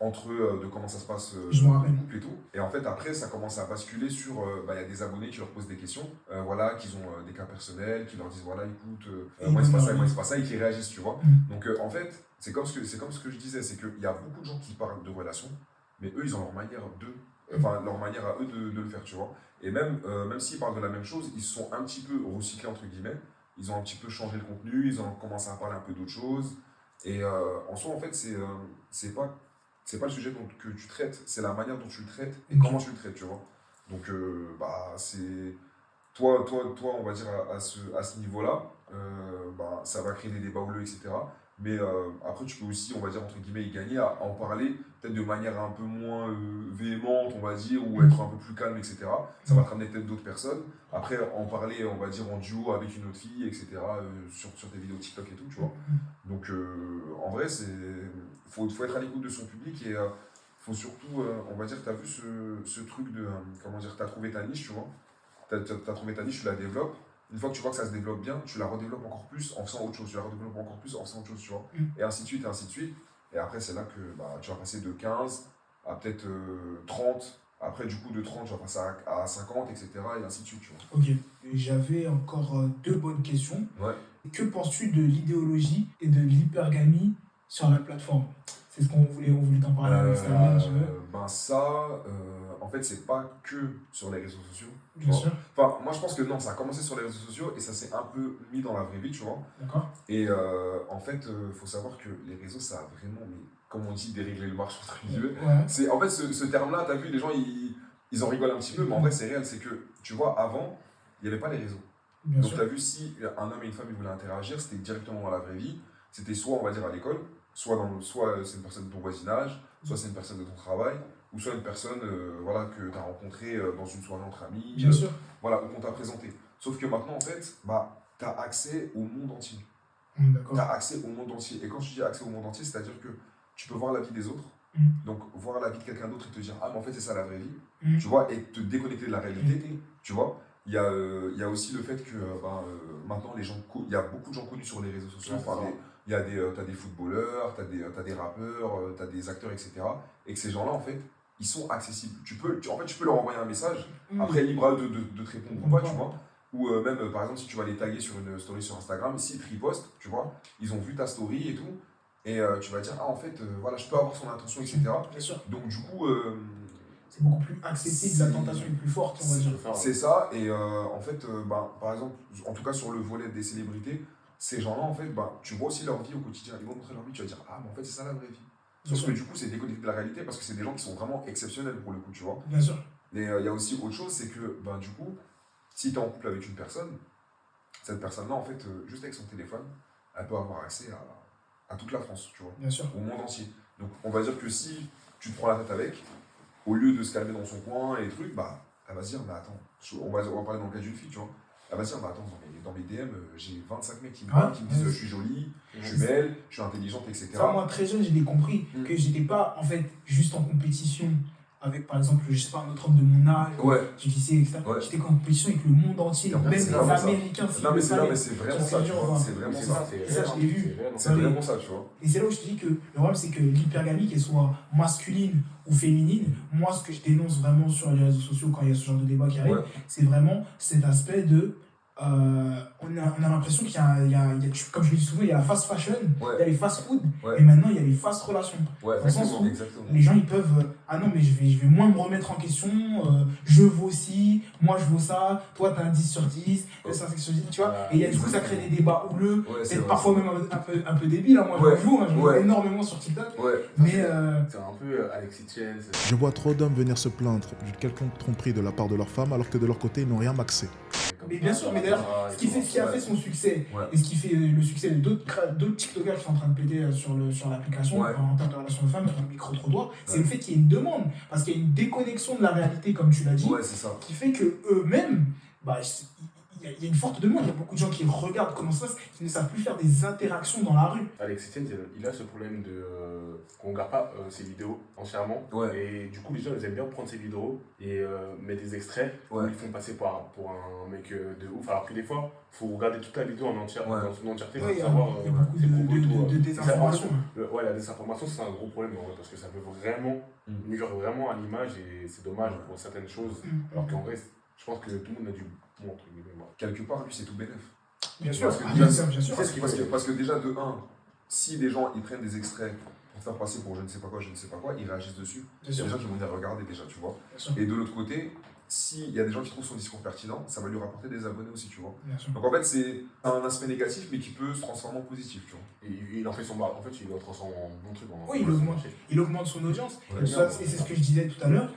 entre eux de comment ça se passe dans le couple et tout. Et en fait, après, ça commence à basculer sur... Il y a des abonnés qui leur posent des questions, qu'ils ont des cas personnels, qui leur disent, voilà, écoute, moi, c'est pas ça, moi, c'est pas ça, et qui réagissent, tu vois. Donc, en fait, c'est comme ce que je disais, c'est qu'il y a beaucoup de gens qui parlent de relations, mais eux, ils ont leur manière leur manière à eux de le faire, tu vois. Et même s'ils parlent de la même chose, ils se sont un petit peu recyclés, entre guillemets. Ils ont un petit peu changé le contenu, ils ont commencé à parler un peu d'autres choses. Et en soi, en fait, c'est pas le sujet que tu traites, c'est la manière dont tu le traites et comment tu le traites, tu vois. Donc, c'est... Toi, on va dire, à ce niveau-là, ça va créer des débats houleux, etc. Mais après, tu peux aussi, on va dire, entre guillemets, y gagner à en parler, peut-être de manière un peu moins véhémente, on va dire, ou être un peu plus calme, etc. Ça va te ramener peut-être d'autres personnes. Après, en parler, on va dire, en duo avec une autre fille, etc., sur tes vidéos TikTok et tout, tu vois. Donc, en vrai, faut être à l'écoute de son public et faut surtout, on va dire, tu as vu ce truc de, comment dire, tu as trouvé ta niche, tu vois. Tu as trouvé ta niche, tu la développes. Une fois que tu vois que ça se développe bien, tu la redéveloppes encore plus en faisant autre chose. Tu la redéveloppes encore plus en faisant autre chose, tu vois. Et ainsi de suite, et ainsi de suite. Et après, c'est là que tu vas passer de 15 à peut-être 30. Après, du coup, de 30, tu vas passer à 50, etc. Et ainsi de suite, tu vois. Ok. J'avais encore 2 bonnes questions. Que penses-tu de l'idéologie et de l'hypergamie sur la plateforme? C'est ce qu'on voulait t'en parler avec Stanley, tu veux. En fait, c'est pas que sur les réseaux sociaux. Bien sûr. Enfin, moi, je pense que non, ça a commencé sur les réseaux sociaux et ça s'est un peu mis dans la vraie vie, tu vois. D'accord. Et en fait, faut savoir que les réseaux, ça a vraiment, comme on dit, déréglé le marché, entre guillemets. En fait, ce terme-là, t'as vu, les gens, ils en rigolent un petit peu, mais en vrai, c'est réel. C'est que, tu vois, avant, il n'y avait pas les réseaux. Donc, t'as vu, si un homme et une femme ils voulaient interagir, c'était directement dans la vraie vie. C'était soit, on va dire, à l'école, soit c'est une personne de ton voisinage, soit c'est une personne de ton travail, ou soit une personne voilà, que tu as rencontrée dans une soirée entre amis, Bien sûr. voilà, ou qu'on t'a présenté. Sauf que maintenant, en fait, bah, tu as accès au monde entier. D'accord. Tu as accès au monde entier. Et quand je dis accès au monde entier, c'est-à-dire que tu peux voir la vie des autres, donc voir la vie de quelqu'un d'autre et te dire, ah, mais en fait, c'est ça la vraie vie, tu vois, et te déconnecter de la réalité, tu vois. Il y a aussi le fait que maintenant, il y a beaucoup de gens connus sur les réseaux sociaux. T'as des footballeurs, t'as des rappeurs, t'as des acteurs, etc. Et que ces gens-là, en fait, ils sont accessibles. Tu peux leur envoyer un message, après, libre à eux de te répondre ou pas, tu vois. Ou même, par exemple, si tu vas les taguer sur une story sur Instagram, s'ils te repostent, tu vois, ils ont vu ta story et tout, et tu vas dire, ah, en fait, voilà, je peux avoir son attention, etc. Bien sûr. Donc, du coup, c'est beaucoup plus accessible, la tentation est plus forte, on va dire. c'est ça, et en fait, par exemple, en tout cas sur le volet des célébrités, ces gens-là, en fait, tu vois aussi leur vie au quotidien. Ils vont montrer leur vie, tu vas dire, ah, mais en fait, c'est ça la vraie vie. Sauf que du coup, c'est déconnecté de la réalité parce que c'est des gens qui sont vraiment exceptionnels pour le coup, tu vois. Bien sûr. Et il y a aussi autre chose, c'est que, du coup, si tu es en couple avec une personne, cette personne-là, en fait, juste avec son téléphone, elle peut avoir accès à toute la France, tu vois. Bien sûr. Au monde entier. Donc, on va dire que si tu te prends la tête avec, au lieu de se calmer dans son coin et trucs, elle va se dire, mais attends, on va parler dans le cas d'une fille, tu vois. Elle va se dire, bah attends, dans mes DM, j'ai 25 mecs qui me disent, je suis jolie, je suis belle, je suis intelligente, etc. Ça, moi, très jeune, j'ai compris que j'étais pas, en fait, juste en compétition avec, par exemple, je sais pas, un autre homme de mon âge, du lycée, etc. J'étais en compétition avec le monde entier, même les Américains. Non, mais c'est vraiment ça, tu vois. C'est vraiment ça. Et ça, je l'ai vu. C'est vraiment ça, tu vois. Et c'est là où je te dis que le problème, c'est que l'hypergamie, qu'elle soit masculine ou féminine, moi, ce que je dénonce vraiment sur les réseaux sociaux quand il y a ce genre de débat qui arrive, c'est vraiment cet aspect de. On a l'impression qu'il y a, comme je le dis souvent, il y a la fast fashion, il y a les fast food, et maintenant il y a les fast relations. Dans le sens où les gens ils peuvent, ah non mais je vais moins me remettre en question, je vaux ci, moi je vaux ça, toi t'as un 10 sur 10, ça 5 sur 10, tu vois, et du coup ça crée des débats houleux, peut-être parfois même un peu débiles, hein, moi je joue énormément sur TikTok, mais c'est un peu Alexis Tiens. Je vois trop d'hommes venir se plaindre d'une quelconque tromperie de la part de leur femme alors que de leur côté ils n'ont rien maxé. Mais bien sûr, mais d'ailleurs, ce qui a fait son succès, et ce qui fait le succès d'autres TikTokers qui sont en train de péter sur l'application, en termes de relations de femmes, sur le micro-trottoir, c'est le fait qu'il y ait une demande. Parce qu'il y a une déconnexion de la réalité, comme tu l'as dit, qui fait qu'eux-mêmes, il y a une forte demande. Il y a beaucoup de gens qui regardent comment ça se passe, qui ne savent plus faire des interactions dans la rue. Alexis Tiens, il a ce problème qu'on ne regarde pas ses vidéos entièrement. Et du coup, les gens ils aiment bien prendre ses vidéos et mettre des extraits où ils font passer pour un mec de ouf. Alors que des fois, il faut regarder toute la vidéo dans son entièreté pour savoir. Il y a beaucoup de désinformation. La désinformation, c'est un gros problème en vrai, parce que ça peut vraiment nuire vraiment à l'image et c'est dommage pour certaines choses. Alors qu'en vrai, je pense que tout le monde a du bon entre guillemets. Quelque part, lui, c'est tout bénef. Bien sûr, bien sûr. Parce que déjà, de 1, si les gens ils prennent des extraits pour faire passer pour je ne sais pas quoi, ils réagissent dessus. Il y a des gens qui vont venir regarder déjà, tu vois. Et de l'autre côté, s'il y a des gens qui trouvent son discours pertinent, ça va lui rapporter des abonnés aussi, tu vois. Donc en fait, c'est un aspect négatif, mais qui peut se transformer en positif, tu vois. Et il en fait son bar. En fait, il le transforme en bon truc. Il augmente son audience. Et c'est ce que je disais tout à l'heure.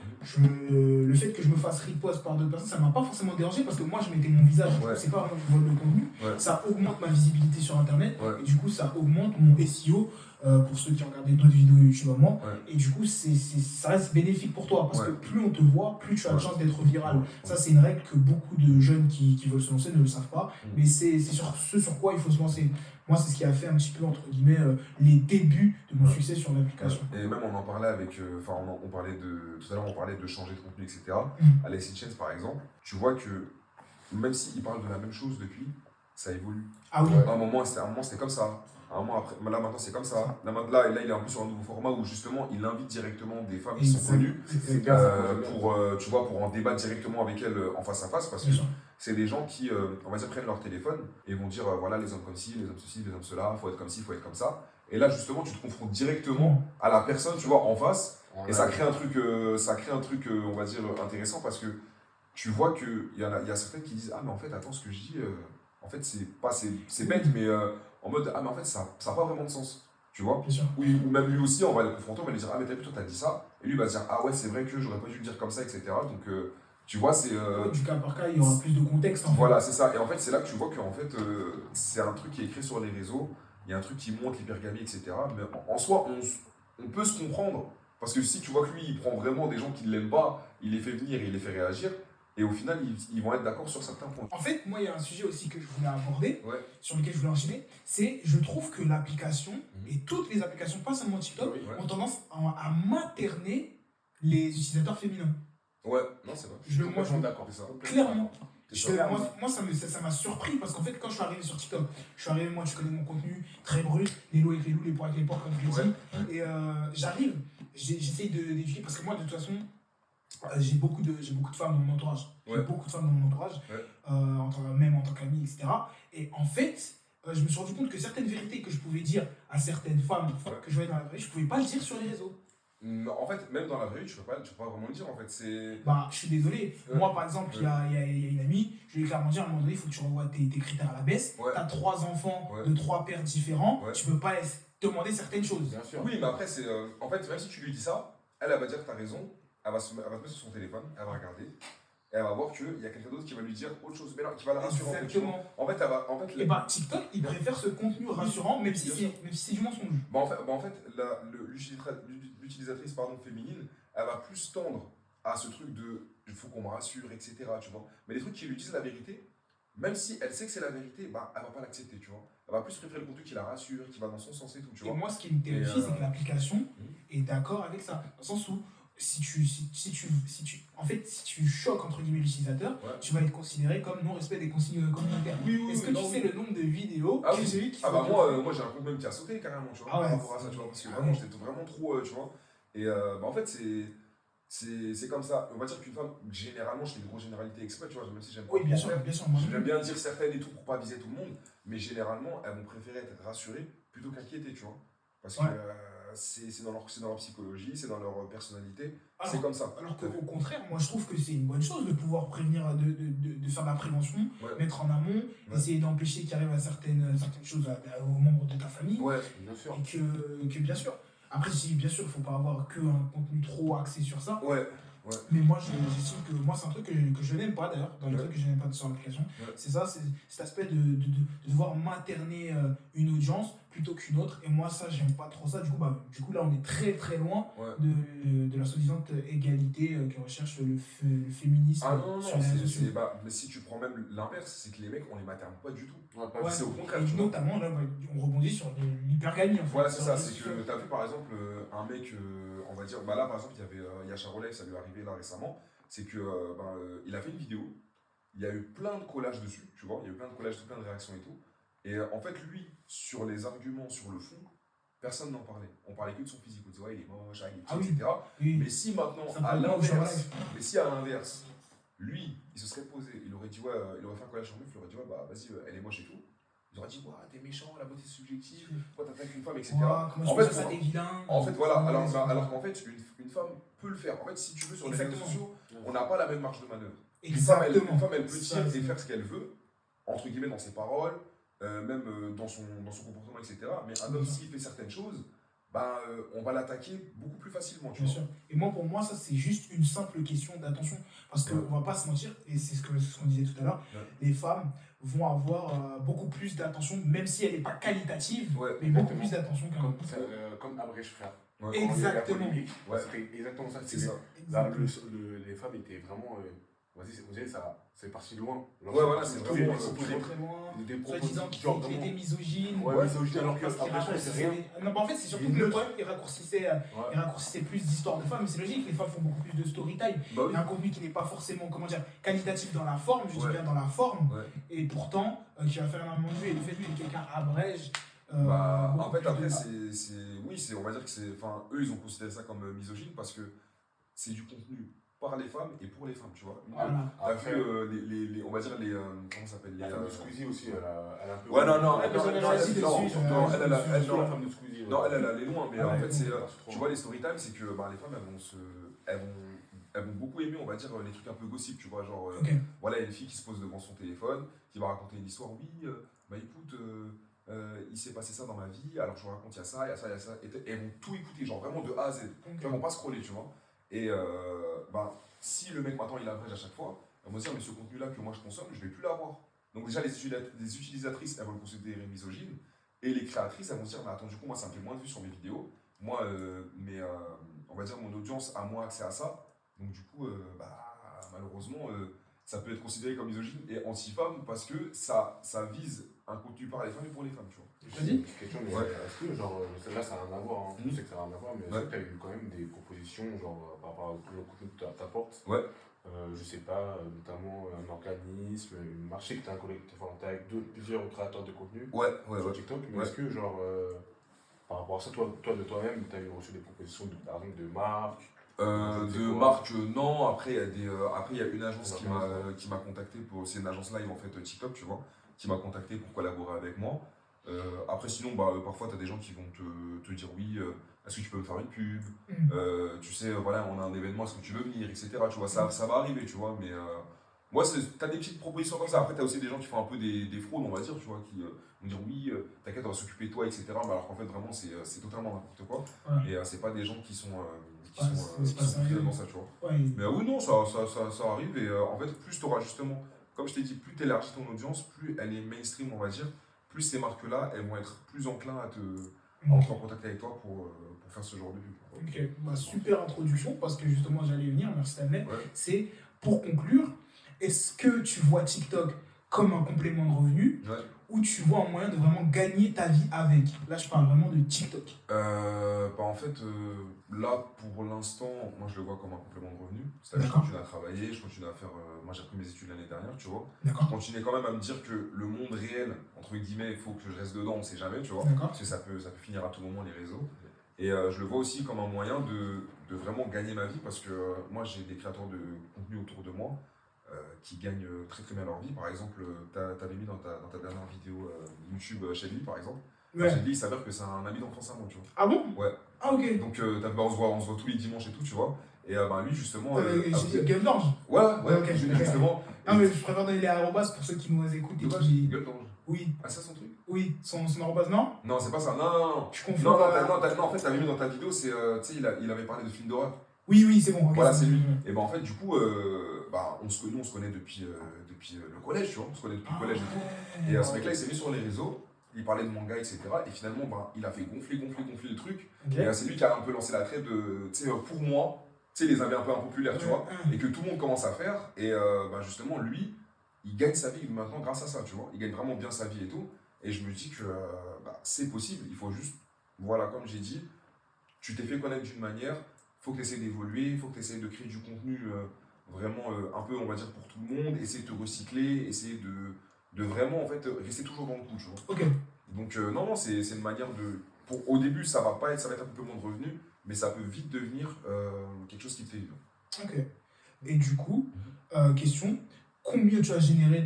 Le fait que je me fasse repost par d'autres personnes, ça m'a pas forcément dérangé parce que moi, je mettais mon visage. C'est pas vraiment que je vole le contenu. Ça augmente ma visibilité sur Internet. Et du coup, ça augmente mon SEO. Pour ceux qui ont regardé d'autres vidéos YouTube à moi, et du coup ça reste bénéfique pour toi parce que plus on te voit, plus tu as de chance d'être viral. Ça c'est une règle que beaucoup de jeunes qui veulent se lancer ne le savent pas, mais c'est sur ce sur quoi il faut se lancer. Moi c'est ce qui a fait un petit peu entre guillemets les débuts de mon succès sur l'application. Et même on en parlait avec, on parlait tout à l'heure on parlait de changer de contenu, etc. Alexis Tiens par exemple, tu vois que même s'il parle de la même chose depuis, ça évolue. Ah oui. À un moment c'était comme ça. Un mois après, là maintenant c'est comme ça. Là il est un peu sur un nouveau format où justement il invite directement des femmes qui sont connues pour en débattre directement avec elles en face à face parce que c'est des gens qui on va dire prennent leur téléphone et vont dire voilà les hommes comme ci, les hommes ceci, les hommes cela, faut être comme ci, faut être comme ça. Et là justement tu te confrontes directement à la personne tu vois en face et ça crée un truc on va dire intéressant parce que tu vois que il y a certaines qui disent ah mais en fait attends ce que je dis en fait c'est bête mais en mode ah mais en fait ça n'a pas vraiment de sens tu vois ou même lui aussi on va le confronter on va lui dire ah mais t'as vu toi t'as dit ça et lui va se dire ah ouais c'est vrai que j'aurais pas dû le dire comme ça etc donc tu vois c'est du cas par cas il y aura plus de contexte voilà c'est ça et en fait c'est là que tu vois que en fait c'est un truc qui est écrit sur les réseaux il y a un truc qui montre l'hypergamie etc mais en soi on peut se comprendre Parce que si tu vois que lui, il prend vraiment des gens qui ne l'aiment pas, il les fait venir et il les fait réagir, et au final, ils vont être d'accord sur certains points. En fait, moi, il y a un sujet aussi que je voulais aborder, Ouais. sur lequel je voulais enchaîner, c'est je trouve que l'application, Mhm. et toutes les applications, pas seulement TikTok, Oui. Ouais. ont tendance à materner les utilisateurs féminins. Ouais, non, c'est vrai. Moi, Complètement d'accord. C'est ça. Clairement. C'est ça. Moi, ça m'a surpris parce qu'en fait, quand je suis arrivé sur TikTok, je suis arrivé, moi, tu connais mon contenu très brut, les lots avec les loups, les poids avec les porcs, comme je l'ai dit. Ouais. Et j'arrive, j'essaye d'éduquer parce que moi, de toute façon, j'ai beaucoup de femmes dans mon entourage. J'ai Ouais. beaucoup de femmes dans mon entourage, Ouais. même en tant qu'amie, etc. Et en fait, je me suis rendu compte que certaines vérités que je pouvais dire à certaines femmes que je voyais dans la vraie vie, je pouvais pas le dire sur les réseaux. Non, en fait, même dans la vraie vie, tu peux pas vraiment le dire. En fait, c'est. Bah, je suis désolé. Ouais. Moi, par exemple, il y a une amie, je lui ai clairement dit à un moment donné, il faut que tu revoies tes critères à la baisse. Ouais. Tu as 3 enfants Ouais. de 3 pères différents, Ouais. tu peux pas demander certaines choses. Bien sûr. Oui, mais après, c'est. En fait, même si tu lui dis ça, elle va dire que t'as raison, elle va se mettre sur son téléphone, elle va regarder, et elle va voir qu'il y a quelqu'un d'autre qui va lui dire autre chose, mais là, qui va la rassurer. Exactement. En fait, elle va. En fait, Et bah, TikTok, il préfère ce contenu rassurant, même si Bien c'est du mensonge. en fait l'utilisatrice féminine, elle va plus tendre à ce truc de il faut qu'on me rassure, etc. Tu vois. Mais les trucs qui lui disent la vérité, même si elle sait que c'est la vérité, bah, elle va pas l'accepter, tu vois. Elle va plus préférer le contenu qui la rassure, qui va dans son sens et tout, tu Et vois. moi, ce qui me terrifie, c'est que l'application Mhm. est d'accord avec ça. Dans le sens où, si tu choques entre guillemets l'utilisateur, Ouais. tu vas être considéré comme non-respect des consignes communautaires. Est-ce que tu sais le nombre de vidéos Ah que oui. j'ai eues qui Ah bah sont- moi j'ai un compte même qui a sauté carrément, tu vois, Ah ouais, par rapport à ça, tu vois, parce que ah vraiment ouais. j'étais vraiment trop, tu vois. Et bah en fait c'est comme ça. On va dire qu'une femme, généralement, je fais des grosses généralités exprès, tu vois, même si j'aime pas. Oui, bien trop sûr, faire. bien sûr. Moi, J'aime bien dire certaines et tout pour pas viser tout le monde, mais généralement elles vont préférer être rassurées plutôt qu'inquiétées, tu vois. Parce que Ouais. c'est dans leur psychologie, c'est dans leur personnalité, Alors- c'est comme ça. Alors qu'au contraire, moi je trouve que c'est une bonne chose de pouvoir prévenir, de faire de la prévention, Ouais. mettre en amont, essayer d'empêcher qu'il arrive à certaines choses aux membres de ta famille. Ouais, Bien sûr. Et que bien sûr, après, bien sûr, il ne faut pas avoir qu'un contenu trop axé sur ça. ouais. Mais moi, j'estime que moi, c'est un truc que je n'aime pas d'ailleurs, dans les Ouais. trucs que je n'aime pas sur l'application. Ouais. C'est ça, c'est cet aspect de devoir materner une audience plutôt qu'une autre. Et moi, ça, j'aime pas trop ça. Du coup, là, on est très très loin Ouais. de la soi-disant égalité que recherche le féminisme Ah non, sur les réseaux sociaux. mais si tu prends même l'inverse, c'est que les mecs, on les materne pas du tout. Ouais, pas Ouais. C'est au contraire, Et tu vois. notamment, là, on rebondit sur l'hypergamie. En fait, Voilà, c'est sur ça, les c'est réseaux que sociaux. t'as vu par exemple un mec, on va dire, bah là par exemple, il y avait Yasha Rolex, ça lui est arrivé là récemment, c'est que il a fait une vidéo, il y a eu plein de collages dessus, tu vois, il y a eu plein de collages, plein de réactions et tout, et en fait, lui, sur les arguments, sur le fond, personne n'en parlait. On parlait que de son physique, on disait, ouais, il est moche, il est petit, Ah oui. etc. Oui. Mais si maintenant, Ça à prend beaucoup, l'inverse, Yasha mais si à l'inverse, lui, il se serait posé, il aurait dit, ouais, il aurait fait un collage sur meuf, il aurait dit, ouais, bah vas-y, elle est moche et tout. Il aurait dit, ouais, t'es méchant, la beauté c'est subjectif, pourquoi t'attaques une femme, etc. Ouah, comment En tu fait, fais ça, t'es vilain. En fait, voilà, Ouais, alors qu'en fait, une femme peut le faire. En fait, si tu veux, sur les réseaux Exactement. sociaux, on n'a pas la même marge de manœuvre. Exactement. Une femme, elle peut Ça, dire c'est- et faire ce qu'elle veut, entre guillemets, dans ses paroles, même dans son comportement, etc. Mais un homme, s'il fait certaines choses, bah, on va l'attaquer beaucoup plus facilement, tu Bien vois. sûr. Et moi, pour moi, ça, c'est juste une simple question d'attention. Parce qu'on Ouais. va pas se mentir, et c'est ce qu'on disait tout à l'heure, Ouais. les femmes vont avoir beaucoup plus d'attention, même si elle n'est pas qualitative, Ouais, mais beaucoup plus d'attention qu'un homme. Comme Abrèche Frère. Ouais. Quand il y a eu la Exactement. polémique, Ouais. C'était exactement ça. C'est ça. Là, les femmes étaient vraiment. Vas-y, vous savez, c'est parti loin. Genre, Ouais, voilà, c'est tous vraiment, les propos Très très loin. des propos Soi-disant genre qu'il était vraiment- misogyne. Ouais, misogyne, alors que Parce qu'il après, c'est raccourcissait rien. Non, bah en fait, c'est surtout Il que le neutre. problème, il raccourcissait plus d'histoires de femmes, mais c'est logique, les femmes font beaucoup plus de story time. Bah Il y a un contenu qui n'est pas forcément, comment dire, qualitatif dans la forme, je dis Ouais. bien dans la forme, Ouais. et pourtant, qui va faire énormément de vues, et le fait que quelqu'un abrège. Bah, beaucoup en fait, plus après, de- oui, on va dire que c'est. Enfin, eux, ils ont considéré ça comme misogyne parce que c'est du contenu par les femmes et pour les femmes, tu vois. Voilà. T'as Après, vu, on va dire, comment ça s'appelle la femme de Squeezie aussi, elle a un peu. Ouais, non, Ouais, elle, mais j'en ai choisi dessus, non, elle, Surtout non. la femme de Squeezie. Non, elle est loin, mais Ah en ouais, fait, c'est, trop. tu vois, les story time, c'est que bah, les femmes, elles vont beaucoup aimer, on va dire, les trucs un peu gossip, tu vois, genre, Ok. voilà, il y a une fille qui se pose devant son téléphone, qui va raconter une histoire, oui, bah écoute, il s'est passé ça dans ma vie, alors je vous raconte, il y a ça, il y a ça, il y a ça, et elles vont tout écouter, genre vraiment de A à Z, elles vont pas scroller, tu vois, et bah, si le mec maintenant il abrège à chaque fois, elles vont se dire, mais ce contenu-là que moi je consomme, je vais plus l'avoir. Donc déjà, les utilisatrices, elles vont le considérer misogyne, et les créatrices, elles vont se dire, mais attends, du coup, moi ça me fait moins de vues sur mes vidéos, moi, on va dire, mon audience a moins accès à ça. Donc du coup, malheureusement, ça peut être considéré comme misogyne et anti-femme parce que ça vise un contenu par les femmes et pour les femmes, tu vois. Vas-y. Une question, mais est-ce que, genre, celle-là, ça n'a rien à voir, hein. Je sais que ça n'a rien à voir, mais est-ce que tu as eu quand même des propositions, genre, par rapport au contenu que tu apportes? Ouais. Je sais pas, notamment un organisme, une marché que tu as un collectif, enfin, tu avec plusieurs créateurs de contenu sur TikTok, mais est-ce que, genre, par rapport à ça, toi de toi-même, tu as eu reçu des propositions, par exemple, de marques? De marque, non. Après, il y a une agence qui m'a contacté c'est une agence live en fait TikTok, tu vois, qui m'a contacté pour collaborer avec moi. Après, sinon, parfois, tu as des gens qui vont te dire oui, est-ce que tu peux me faire une pub? Tu sais, voilà, on a un événement, est-ce que tu veux venir, etc. Tu vois, ça va arriver, tu vois, mais moi, tu as des petites propositions comme ça. Après, tu as aussi des gens qui font un peu des fraudes, on va dire, tu vois, qui vont dire oui, t'inquiète, on va s'occuper de toi, etc. Mais alors qu'en fait, vraiment, c'est totalement n'importe quoi. Ouais. Et c'est pas des gens qui sont c'est pas sérieux. dans ça, tu vois. Ouais. Mais oui, non, ça arrive. Et en fait, plus tu auras justement, comme je t'ai dit, plus tu élargis ton audience, plus elle est mainstream, on va dire, plus ces marques-là, elles vont être plus enclins à entrer en contact avec toi pour faire ce genre de pub. Ok, super introduction parce que justement j'allais y venir, merci Stanley. Ouais. C'est pour conclure, est-ce que tu vois TikTok comme un complément de revenu Ouais. ou tu vois un moyen de vraiment gagner ta vie avec? Là je parle vraiment de TikTok. En fait, là pour l'instant, moi je le vois comme un complément de revenu. C'est-à-dire que je D'accord. continue à travailler, je continue à faire. Moi j'ai repris mes études l'année dernière, tu vois. Je D'accord. continue quand même à me dire que le monde réel, entre guillemets, il faut que je reste dedans, on sait jamais, tu vois. D'accord. Parce que ça peut finir à tout moment les réseaux. Et je le vois aussi comme un moyen de vraiment gagner ma vie parce que moi j'ai des créateurs de contenu autour de moi qui gagnent très très bien leur vie. Par exemple, tu avais mis dans ta dernière vidéo YouTube Shelly par exemple. Ouais. Shelly, il s'avère que c'est un ami d'enfance à moi, tu vois. Ah bon? Ouais. Ah ok. Donc on se voit tous les dimanches et tout, tu vois. Et lui justement. J'ai Gueule d'Ange. Ouais, ok, justement. Non mais je préfère donner les arrobas pour ceux qui nous écoutent et De quoi, qui... Gueule d'Ange. Oui, Ah, c'est ça son truc? oui, son arrobas non? Non, c'est pas ça. Non. Je confonds. Non, en fait, t'avais mis dans ta vidéo, c'est, tu sais, il avait parlé de films d'horreur. Oui, c'est bon. ok, Voilà, c'est lui. bon. Et en fait, du coup, on se connaît depuis le collège, tu vois. On se connaît depuis le collège et tout. Et ce mec-là, il s'est mis sur les réseaux, il parlait de manga, etc. Et finalement, il a fait gonfler le truc. Ok. Et c'est lui qui a un peu lancé la traite de, tu sais, pour moi, tu sais, les avis un peu impopulaires, tu vois. Et que tout le monde commence à faire. Et justement, lui, il gagne sa vie maintenant grâce à ça, tu vois. Il gagne vraiment bien sa vie et tout. Et je me dis que c'est possible. Il faut juste, voilà, comme j'ai dit, tu t'es fait connaître d'une manière. Il faut que tu essaies d'évoluer, il faut que tu essaies de créer du contenu vraiment un peu, on va dire, pour tout le monde, essayer de te recycler, essayer de vraiment, en fait, rester toujours dans le coup, tu vois. Ok. Donc, non, c'est une manière de... au début, ça va être un complément de revenu, mais ça peut vite devenir quelque chose qui te fait vivre. Ok. Et du coup, question, combien tu as généré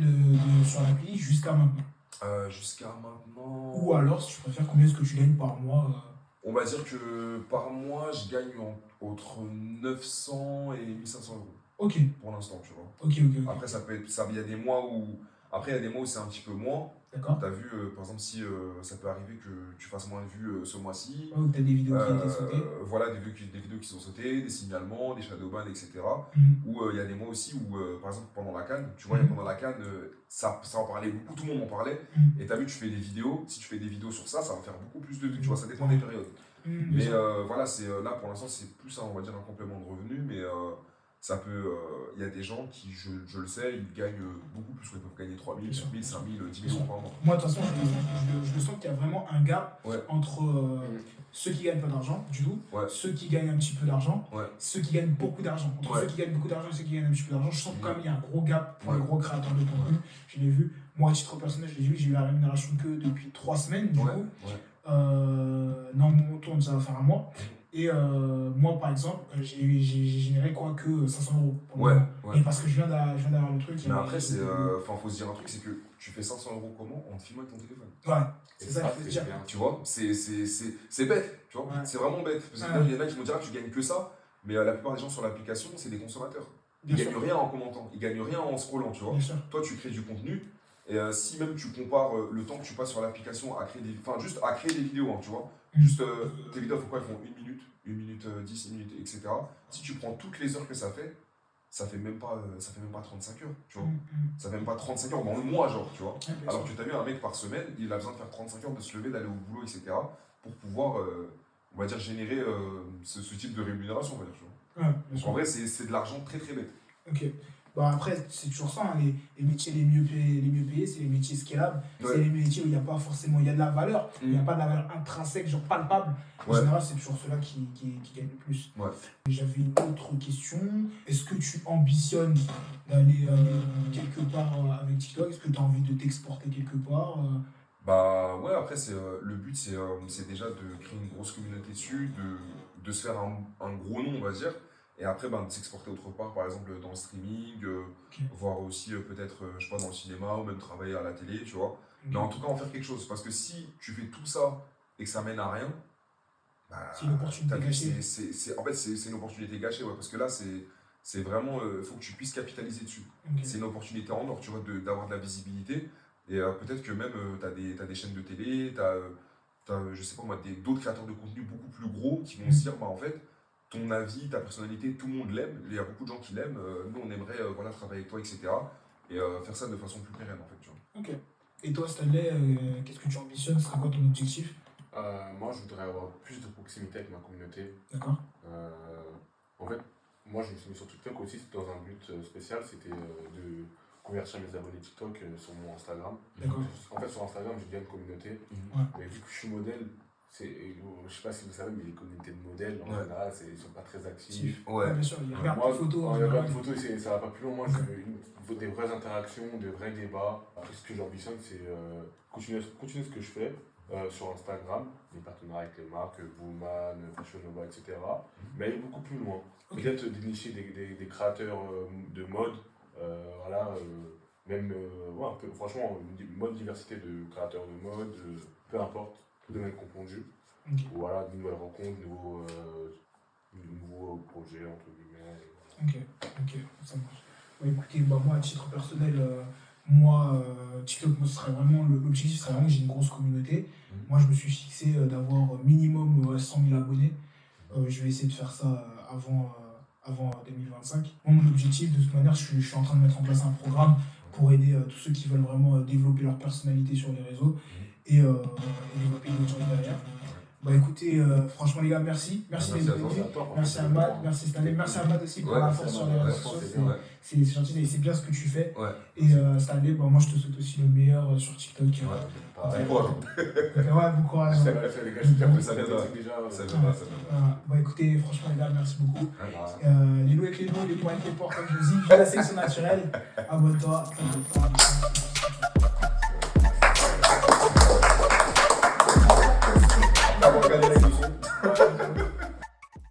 sur l'appli jusqu'à maintenant? Jusqu'à maintenant... Ou alors, si tu préfères, combien est-ce que tu gagnes par mois? On va dire que par mois, je gagne entre 900 et 1500 euros. Ok. Pour l'instant, tu vois. Ok. Après, ça peut être... il y a des mois où c'est un petit peu moins. D'accord. Tu as vu, par exemple, si ça peut arriver que tu fasses moins de vues ce mois-ci. Ou tu as des vidéos qui ont été sautées. Voilà, des vidéos qui sont sautées, des signalements, des shadowbans, etc. Ou il y a des mois aussi où, par exemple, pendant la CAN, tu vois, pendant la CAN, ça en parlait beaucoup, tout le monde en parlait. Et tu as vu, tu fais des vidéos, si tu fais des vidéos sur ça, ça va faire beaucoup plus de vues, tu vois, ça dépend des périodes. Mais voilà, là pour l'instant, c'est plus, on va dire, un complément de revenu, mais ça peut. Il y a des gens qui, je le sais, ils gagnent beaucoup plus, ils peuvent gagner 3 000, 4 000, 5 000, 10 000 par mois. Moi, de toute façon, je sens qu'il y a vraiment un gap entre ceux qui gagnent pas d'argent, du tout, ceux qui gagnent un petit peu d'argent, ceux qui gagnent beaucoup d'argent. Entre ceux qui gagnent beaucoup d'argent et ceux qui gagnent un petit peu d'argent, je sens que quand même il y a un gros gap pour les gros créateurs de contenu. Je l'ai vu. Moi, à titre personnel, je l'ai vu, j'ai eu la rémunération que depuis 3 semaines, du coup. Non, mon tourne, ça va faire un mois. Et moi, par exemple, j'ai généré quoi que 500 euros. Et parce que je viens d'avoir le truc. Mais après, faut se dire un truc, c'est que tu fais 500 euros comment en te filmant avec ton téléphone. Ouais, c'est ça qu'il faut se dire. Tu vois, c'est bête, tu vois, c'est vraiment bête. Parce que il y en a qui vont dire, tu gagnes que ça, mais la plupart des gens sur l'application, c'est des consommateurs. Ils gagnent rien en commentant, ils gagnent rien en scrollant, tu vois. Toi, tu crées du contenu. Et si même tu compares le temps que tu passes sur l'application à créer juste à créer des vidéos, hein, tu vois, juste tes vidéos, pourquoi elles font 1 minute 10, 1 minute, etc. Si tu prends toutes les heures que ça fait même pas 35 heures, tu vois. Ça fait même pas 35 heures dans le mois, genre, tu vois. Alors que tu as vu un mec par semaine, il a besoin de faire 35 heures, de se lever, d'aller au boulot, etc. pour pouvoir on va dire, générer ce type de rémunération, on va dire, tu vois. Ouais, bien Donc sûr. en vrai, c'est de l'argent très très bête. Ok. Bah après, c'est toujours ça, hein, les métiers les mieux payés, c'est les métiers scalables. Ouais. C'est les métiers où il n'y a pas forcément, il y a de la valeur, il n'y a Mm. pas de la valeur intrinsèque, genre palpable. En Ouais. général, c'est toujours ceux-là qui gagnent le plus. Ouais. Et j'avais une autre question. Est-ce que tu ambitionnes d'aller quelque part avec TikTok? Est-ce que tu as envie de t'exporter quelque part Bah ouais, après, le but, c'est déjà de créer une grosse communauté dessus, de se faire un gros nom, on va dire. Et après, ben, de s'exporter autre part, par exemple dans le streaming, voire aussi peut-être, je sais pas, dans le cinéma ou même travailler à la télé, tu vois. Mais en tout cas, en faire quelque chose. Parce que si tu fais tout ça et que ça mène à rien, bah, C'est une opportunité t'as vu, gâchée. en fait, c'est une opportunité gâchée, ouais, parce que là, c'est vraiment, il faut que tu puisses capitaliser dessus. Ok. C'est une opportunité en or, tu vois, d'avoir de la visibilité. Et peut-être que même, t'as des chaînes de télé, je sais pas moi, d'autres créateurs de contenu beaucoup plus gros qui vont se dire, bah en fait, ton avis, ta personnalité, tout le monde l'aime, il y a beaucoup de gens qui l'aiment, nous on aimerait voilà, travailler avec toi, etc. Et faire ça de façon plus pérenne, en fait, tu vois. Ok. Et toi, Stanley, qu'est-ce que tu ambitionnes? C'est quoi ton objectif? Moi, je voudrais avoir plus de proximité avec ma communauté. D'accord. En fait, moi, je me suis mis sur TikTok aussi dans un but spécial, c'était de convertir mes abonnés TikTok sur mon Instagram. D'accord. En fait, sur Instagram, j'ai déjà une communauté, Ouais. mais vu que je suis modèle, je sais pas si vous savez, mais les communautés de modèles, en Ouais. général, ils sont pas très actifs. Ouais. Bien sûr, il y a regarde Moi, tes photos. en il y a général. pas de photos, ça va pas plus loin. Moi, je veux des vraies interactions, des vrais débats. Après, ce que j'ambitionne, c'est continuer ce que je fais sur Instagram, les partenariats avec les marques, Woolman, Fashion Nova, etc. Mais aller beaucoup plus loin. Ok. Peut-être dénicher des créateurs de mode, voilà, même, ouais, un peu, franchement, une bonne diversité de créateurs de mode, peu importe, tout domaine confondu. Ok. Voilà, de nouvelles rencontres, nouveaux projets, entre guillemets. Ok, ça marche. Bah, écoutez, bah, moi, à titre personnel, TikTok, moi, ce serait vraiment, l'objectif serait vraiment que j'ai une grosse communauté. Moi, je me suis fixé d'avoir minimum 100 000 abonnés. Je vais essayer de faire ça avant 2025. Moi, mon objectif, de toute manière, je suis en train de mettre en place un programme pour aider tous ceux qui veulent vraiment développer leur personnalité sur les réseaux et développer une audience derrière. Bah écoutez, franchement les gars, merci. Merci Merci d'être à toi. venus. À toi, Merci à franchement, Matt, merci Stanley, merci à Matt aussi pour Ouais, la merci force à sur Matt, les ouais, réseaux sociaux. ouais. C'est gentil et c'est bien ce que tu fais. Ouais. Et Stanley, bah, moi je te souhaite aussi le meilleur sur TikTok. pareil. Bon courage. Donc, ouais, bon courage. Les gars, je suis déjà Ça viendra. déjà. Ça viendra, ça viendra. Bah écoutez, franchement les gars, merci beaucoup. Ouais. Les loups avec les loups, les points avec les porcs, comme je vous dis, vive la sélection naturelle. Abonne-toi.